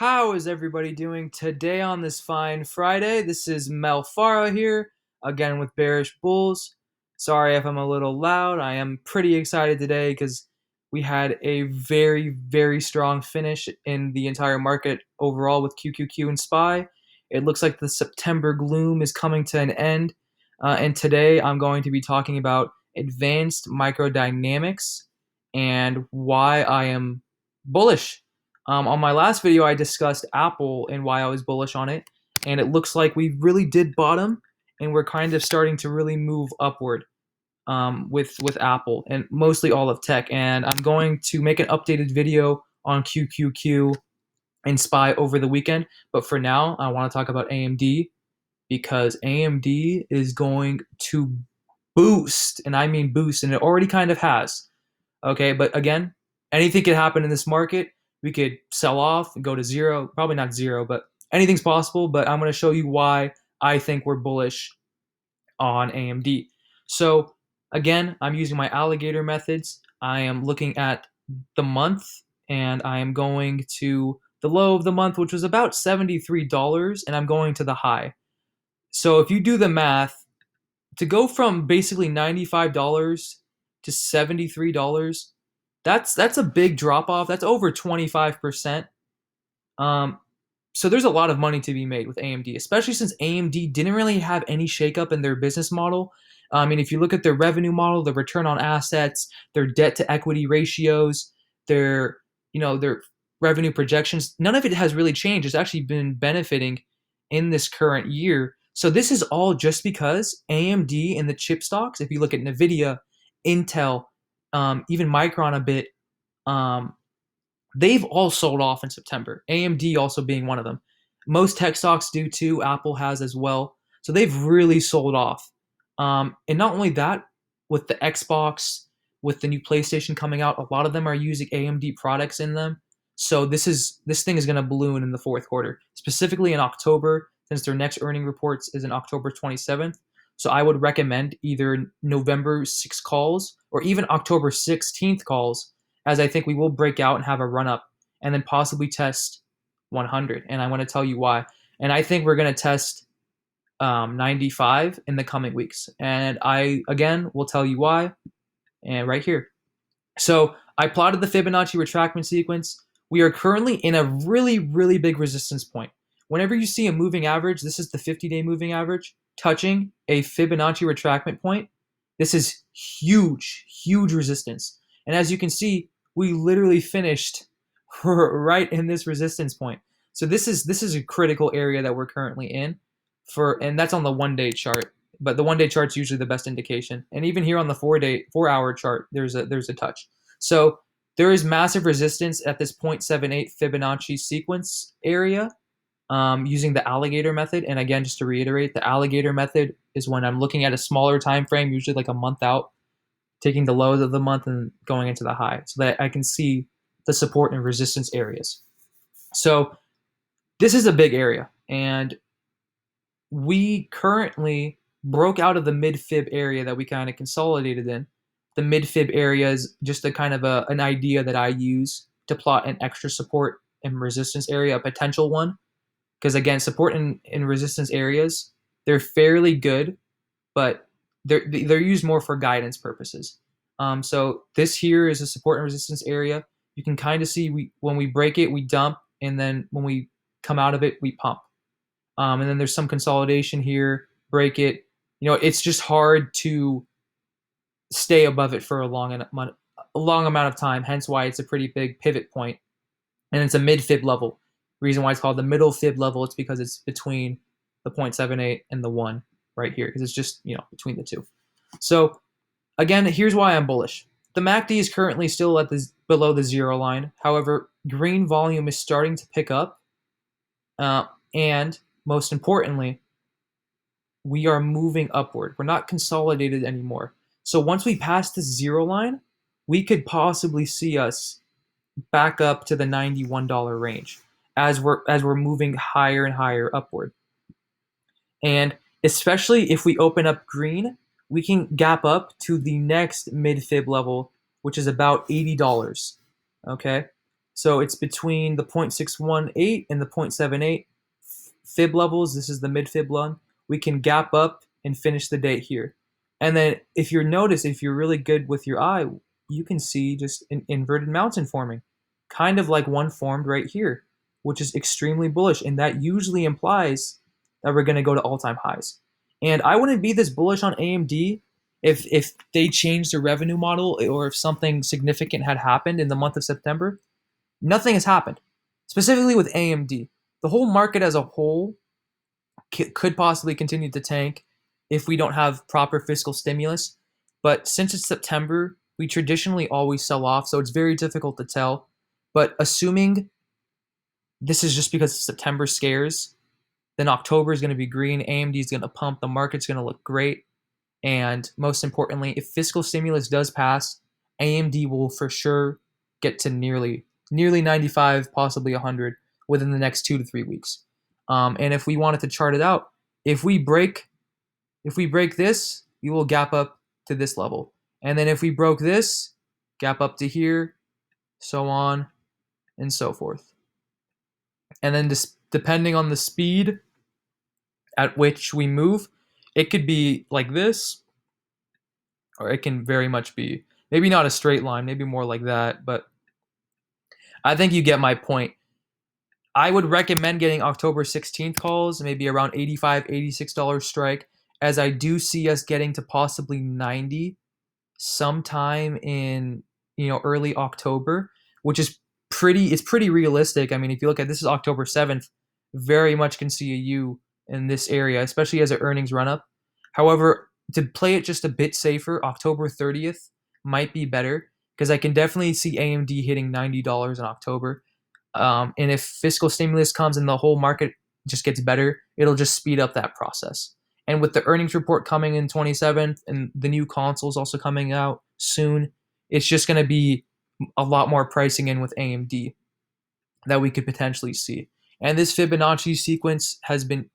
How is everybody doing today on this fine Friday? This is Mel Farah here, again with Bearish Bulls. Sorry if I'm a little loud. I am pretty excited today because we had a very strong finish in the entire market overall with QQQ and SPY. It looks like the September gloom is coming to an end. And today I'm going to be talking about advanced microdynamics and why I am bullish. On my last video, I discussed Apple and why I was bullish on it, and it looks like we really did bottom, and we're kind of starting to really move upward with Apple and mostly all of tech. And I'm going to make an updated video on QQQ and SPY over the weekend. But for now, I want to talk about AMD because AMD is going to boost, and I mean boost, and it already kind of has. Okay, but again, anything could happen in this market. We could sell off and go to zero. Probably not zero, but anything's possible. But I'm going to show you why I think we're bullish on AMD. So again, I'm using my alligator methods. I am looking at the month, and I am going to the low of the month, which was about $73, and I'm going to the high. So if you do the math, to go from basically $95 to $73, that's a big drop off. That's over 25%. Um, so there's a lot of money to be made with AMD, especially since AMD didn't really have any shakeup in their business model. I mean, if you look at their revenue model, their return on assets, their debt to equity ratios, their revenue projections, none of it has really changed. It's actually been benefiting in this current year. So this is all just because AMD and the chip stocks, if you look at Nvidia, Intel, even Micron a bit, um, they've all sold off in September. AMD also being one of them. Most tech stocks do too. Apple has as well. So they've really sold off. And not only that, with the Xbox, with the new PlayStation coming out, a lot of them are using AMD products in them. So this thing is going to balloon in the fourth quarter, specifically in October, since their next earning reports is in October 27th. So I would recommend either November 6 calls or even October 16th calls, as I think we will break out and have a run up and then possibly test 100. And I want to tell you why. And I think we're going to test 95 in the coming weeks. And I, again, will tell you why and right here. So I plotted the Fibonacci retracement sequence. We are currently in a really big resistance point. Whenever you see a moving average, this is the 50-day moving average, touching a Fibonacci retracement point, this is huge resistance. And as you can see, we literally finished right in this resistance point. So this is a critical area that we're currently in and that's on the 1-day chart. But the 1-day chart's usually the best indication. And even here on the 4-hour chart, there's a touch. So there is massive resistance at this 0.78 Fibonacci sequence area using the alligator method. And again, just to reiterate, the alligator method is when I'm looking at a smaller time frame, usually like a month out, taking the lows of the month and going into the high so that I can see the support and resistance areas. So this is a big area, and we currently broke out of the mid-fib area that we kind of consolidated in. The mid-fib area is just a kind of an idea that I use to plot an extra support and resistance area, a potential one. Because again, support and resistance areas, they're fairly good, but they're used more for guidance purposes. So this here is a support and resistance area. You can kind of see when we break it, we dump, and then when we come out of it, we pump. And then there's some consolidation here, break it. It's just hard to stay above it for a long amount of time, hence why it's a pretty big pivot point. And it's a mid-fib level. Reason why it's called the middle fib level, it's because it's between the 0.78 and the 1 right here, because it's just, between the two. So again, here's why I'm bullish. The MACD is currently still at below the 0 line. However, green volume is starting to pick up. And most importantly, we are moving upward. We're not consolidated anymore. So once we pass the 0 line, we could possibly see us back up to the $91 range as we're moving higher and higher upward. And especially if we open up green, we can gap up to the next mid-fib level, which is about $80. Okay? So it's between the 0.618 and the 0.78 fib levels. This is the mid fib one. We can gap up and finish the day here. And then if you notice, if you're really good with your eye, you can see just an inverted mountain forming, kind of like one formed right here, which is extremely bullish. And that usually implies that we're going to go to all-time highs. And I wouldn't be this bullish on AMD if they changed their revenue model or if something significant had happened in the month of September. Nothing has happened. Specifically with AMD, the whole market as a whole could possibly continue to tank if we don't have proper fiscal stimulus. But since it's September, we traditionally always sell off, so it's very difficult to tell. But assuming this is just because September scares, then October is going to be green, AMD is going to pump, the market's going to look great. And most importantly, if fiscal stimulus does pass, AMD will for sure get to nearly 95, possibly 100 within the next 2 to 3 weeks. And if we wanted to chart it out, if we break this, we will gap up to this level. And then if we broke this, gap up to here, so on and so forth. And then just depending on the speed at which we move, it could be like this, or it can very much be maybe not a straight line, maybe more like that, but I think you get my point. I would recommend getting October 16th calls, maybe around $85, $86 strike, as I do see us getting to possibly 90 sometime in early October, which is pretty realistic. I mean, if you look at this is October 7th, very much can see a U in this area, especially as an earnings run up. However, to play it just a bit safer, October 30th might be better because I can definitely see AMD hitting $90 in October. And if fiscal stimulus comes and the whole market just gets better, it'll just speed up that process. And with the earnings report coming in 27th and the new consoles also coming out soon, it's just going to be a lot more pricing in with AMD that we could potentially see. And this Fibonacci sequence has been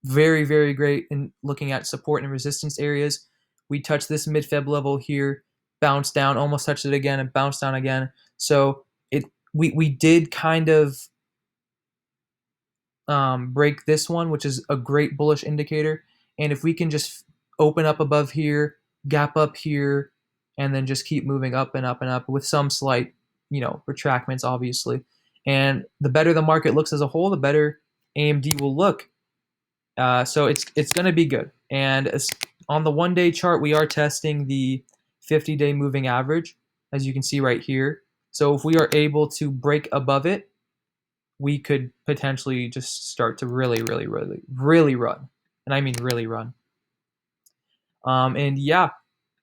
very, very great in looking at support and resistance areas. We touched this mid-Feb level here, bounced down, almost touched it again, and bounced down again. So we did kind of break this one, which is a great bullish indicator. And if we can just open up above here, gap up here, and then just keep moving up and up and up with some slight, retractments, obviously. And the better the market looks as a whole, the better AMD will look. So it's going to be good. And on the one-day chart, we are testing the 50-day moving average, as you can see right here. So if we are able to break above it, we could potentially just start to really run. And I mean really run. And yeah,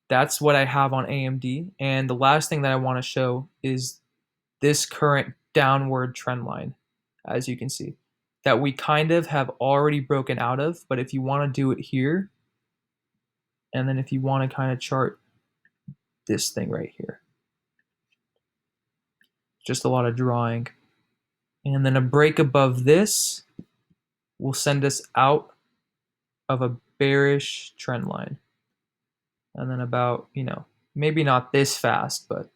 that's what I have on AMD. And the last thing that I want to show is this current downward trend line, as you can see, that we kind of have already broken out of. But if you want to do it here, and then if you want to kind of chart this thing right here, just a lot of drawing. And then a break above this will send us out of a bearish trend line. And then about, maybe not this fast, but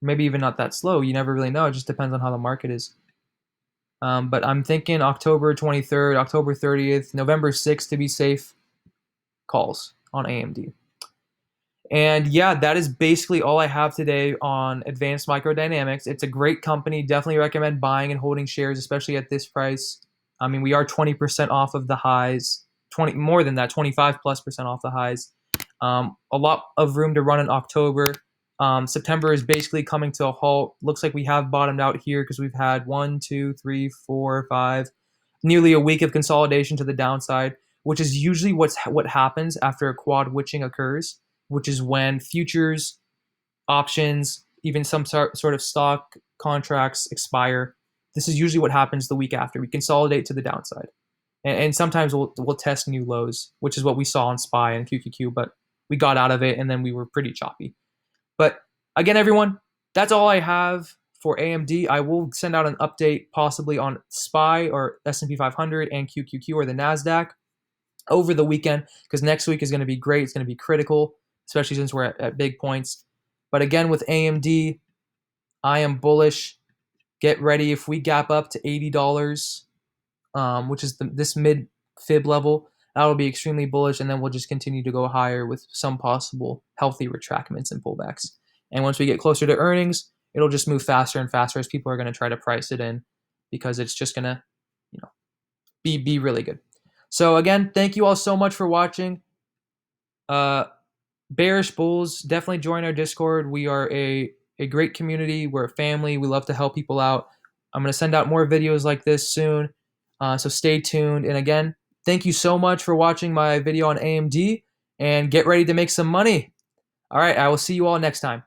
maybe even not that slow. You never really know. It just depends on how the market is. But I'm thinking October 23rd, October 30th, November 6th to be safe calls on AMD. And yeah, that is basically all I have today on Advanced Microdynamics. It's a great company. Definitely recommend buying and holding shares, especially at this price. I mean, we are 20% off of the highs, more than that, 25+% off the highs. A lot of room to run in October. September is basically coming to a halt. Looks like we have bottomed out here because we've had 1, 2, 3, 4, 5, nearly a week of consolidation to the downside, which is usually what happens after a quad witching occurs, which is when futures, options, even some sort of stock contracts expire. This is usually what happens the week after. We consolidate to the downside. And sometimes we'll test new lows, which is what we saw on SPY and QQQ, but we got out of it and then we were pretty choppy. But again, everyone, that's all I have for AMD. I will send out an update possibly on SPY or S&P 500 and QQQ or the NASDAQ over the weekend because next week is going to be great. It's going to be critical, especially since we're at big points. But again, with AMD, I am bullish. get ready if we gap up to $80, which is this mid fib level. That'll be extremely bullish, and then we'll just continue to go higher with some possible healthy retractments and pullbacks. And once we get closer to earnings, it'll just move faster and faster as people are going to try to price it in, because it's just going to, be really good. So again, thank you all so much for watching. Bearish Bulls, definitely join our Discord. We are a great community. We're a family. We love to help people out. I'm going to send out more videos like this soon, so stay tuned. And again, thank you so much for watching my video on AMD, and get ready to make some money. All right, I will see you all next time.